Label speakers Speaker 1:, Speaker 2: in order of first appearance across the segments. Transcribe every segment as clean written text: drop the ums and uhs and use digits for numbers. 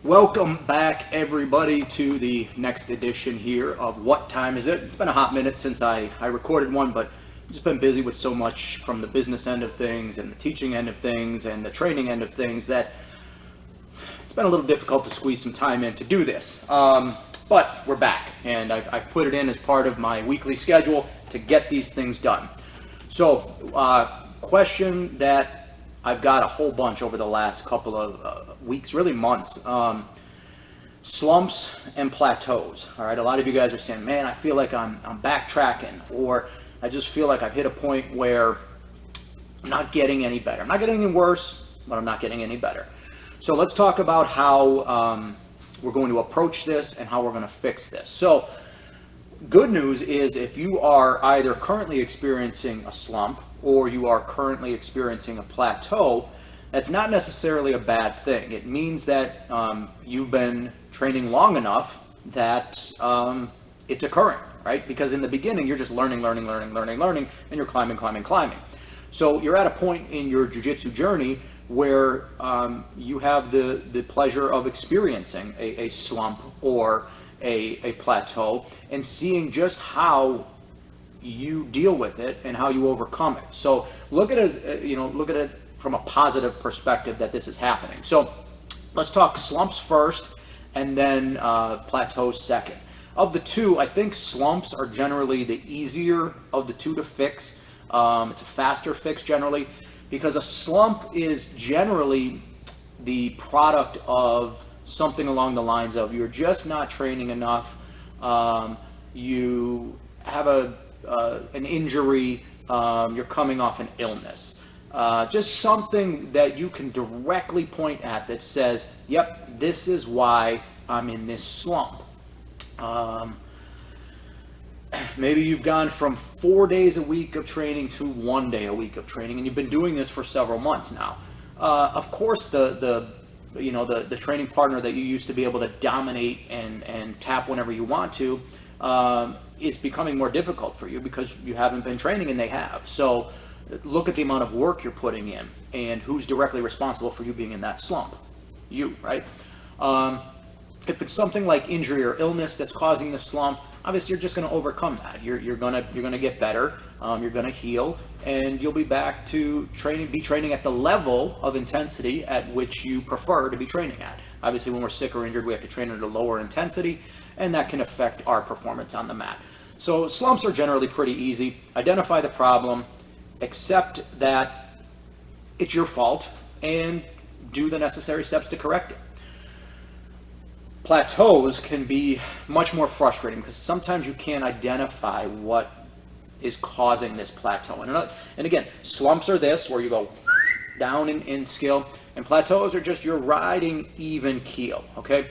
Speaker 1: Welcome back, everybody, to the next edition here of What Time Is It? It's been a hot minute since I recorded one, but I've just been busy with so much from the business end of things and the teaching end of things and the training end of things that it's been a little difficult to squeeze some time in to do this. But we're back, and I've put it in as part of my weekly schedule to get these things done. So, question that I've got a whole bunch over the last couple of weeks, really months. Slumps and plateaus. All right, a lot of you guys are saying, "Man, I feel like I'm backtracking," or "I just feel like I've hit a point where I'm not getting any better. I'm not getting any worse, but I'm not getting any better." So let's talk about how we're going to approach this and how we're going to fix this. So, good news is if you are either currently experiencing a slump or you are currently experiencing a plateau, that's not necessarily a bad thing. It means that you've been training long enough that it's occurring, right? Because in the beginning, you're just learning, and you're climbing. So you're at a point in your jiu-jitsu journey where you have the pleasure of experiencing a slump or a plateau and seeing just how you deal with it and how you overcome it. So look at it from a positive perspective that this is happening. So let's talk slumps first and then plateaus second. Of the two, I think slumps are generally the easier of the two to fix. It's a faster fix generally because a slump is generally the product of something along the lines of you're just not training enough, you have an injury, you're coming off an illness. Just something that you can directly point at that says, yep, this is why I'm in this slump. Maybe you've gone from 4 days a week of training to 1 day a week of training, and you've been doing this for several months now. Of course, the training partner that you used to be able to dominate and tap whenever you want to is becoming more difficult for you because you haven't been training and they have. So look at the amount of work you're putting in and who's directly responsible for you being in that slump. You, right? If it's something like injury or illness that's causing the slump, obviously you're just going to overcome that. You're gonna get better. You're going to heal, and you'll be back to training at the level of intensity at which you prefer to be training at. Obviously, when we're sick or injured, we have to train at a lower intensity, and that can affect our performance on the mat. So slumps are generally pretty easy. Identify the problem, accept that it's your fault, and do the necessary steps to correct it. Plateaus can be much more frustrating because sometimes you can't identify what is causing this plateau. And again, slumps are this, where you go down in skill, and plateaus are just you're riding even keel, okay?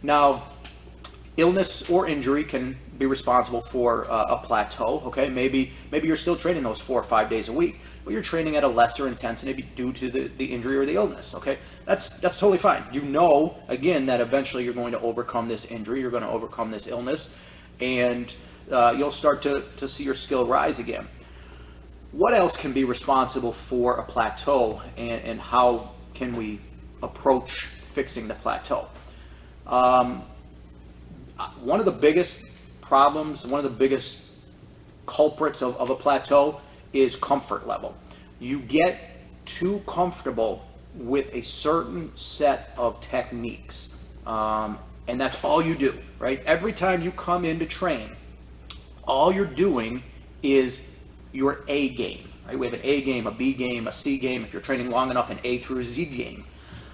Speaker 1: Now, illness or injury can be responsible for a plateau, okay? Maybe you're still training those 4 or 5 days a week, but you're training at a lesser intensity due to the injury or the illness, okay? That's totally fine. You know, again, that eventually you're going to overcome this injury, you're going to overcome this illness, and you'll start to see your skill rise again. What else can be responsible for a plateau, and how can we approach fixing the plateau? One of the biggest problems, one of the biggest culprits of a plateau is comfort level. You get too comfortable with a certain set of techniques, and that's all you do, right? Every time you come in to train, all you're doing is your A game, right? We have an A game, a B game, a C game. If you're training long enough, an A through Z game.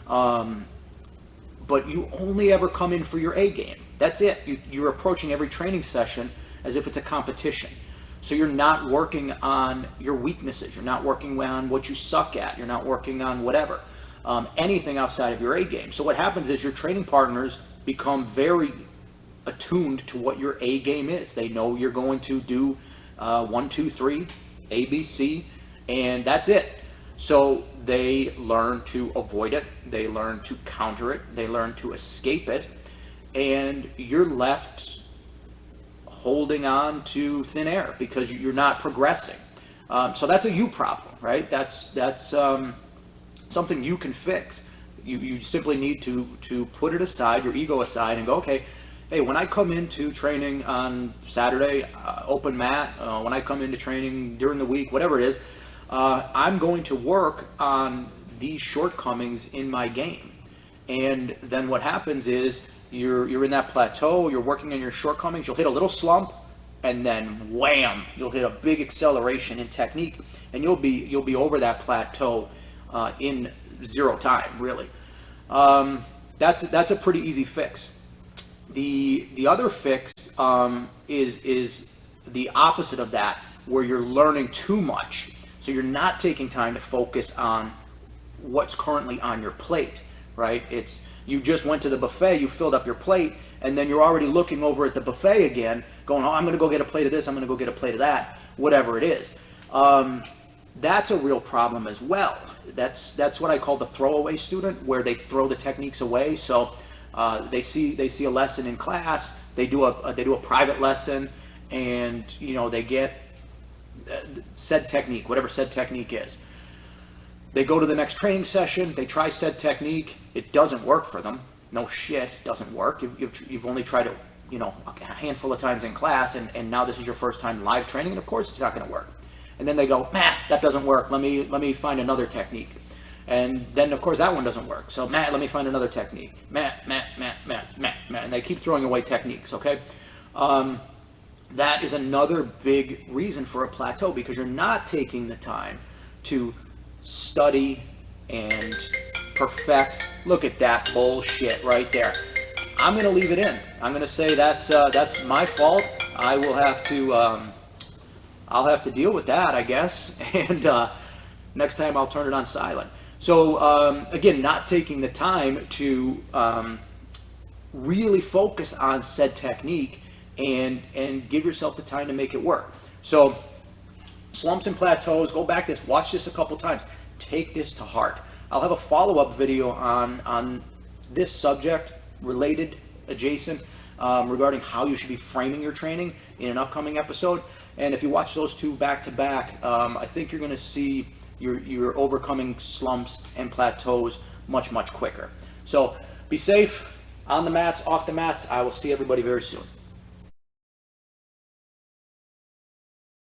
Speaker 1: But you only ever come in for your A game. That's it. You're approaching every training session as if it's a competition. So you're not working on your weaknesses. You're not working on what you suck at. You're not working on whatever, anything outside of your A game. So what happens is your training partners become very attuned to what your A game is. They know you're going to do 1, 2, 3, A, B, C, and that's it. So they learn to avoid it. They learn to counter it. They learn to escape it. And you're left holding on to thin air because you're not progressing. So that's a you problem, right? That's something you can fix. You simply need to put it aside, your ego aside, and go, okay, hey, when I come into training on Saturday, open mat, when I come into training during the week, whatever it is, I'm going to work on these shortcomings in my game. And then what happens is you're in that plateau, you're working on your shortcomings, you'll hit a little slump, and then wham, you'll hit a big acceleration in technique, and you'll be over that plateau in zero time, really. That's a pretty easy fix. The other fix is the opposite of that, where you're learning too much. So you're not taking time to focus on what's currently on your plate, right? You just went to the buffet, you filled up your plate, and then you're already looking over at the buffet again, going, oh, I'm going to go get a plate of this, I'm going to go get a plate of that, whatever it is. That's a real problem as well. That's what I call the throwaway student, where they throw the techniques away. So they see a lesson in class, they do a private lesson, and they get said technique, whatever said technique is. They go to the next training session, they try said technique, it doesn't work for them. No shit, it doesn't work. You've only tried it, a handful of times in class, and now this is your first time live training, and of course it's not going to work. And then they go, that doesn't work. Let me find another technique. And then of course that one doesn't work. So let me find another technique. And they keep throwing away techniques. Okay, that is another big reason for a plateau, because you're not taking the time to study and perfect. Look at that bullshit right there. I'm gonna leave it in. I'm gonna say that's my fault. I will have to I'll have to deal with that, I guess. And next time I'll turn it on silent. So again, not taking the time to really focus on said technique and give yourself the time to make it work. So slumps and plateaus, go back this, watch this a couple times, take this to heart. I'll have a follow-up video on this subject, related, adjacent, regarding how you should be framing your training in an upcoming episode. And if you watch those two back to back, I think you're going to see you're overcoming slumps and plateaus much, much quicker. So be safe on the mats, off the mats. I will see everybody very soon.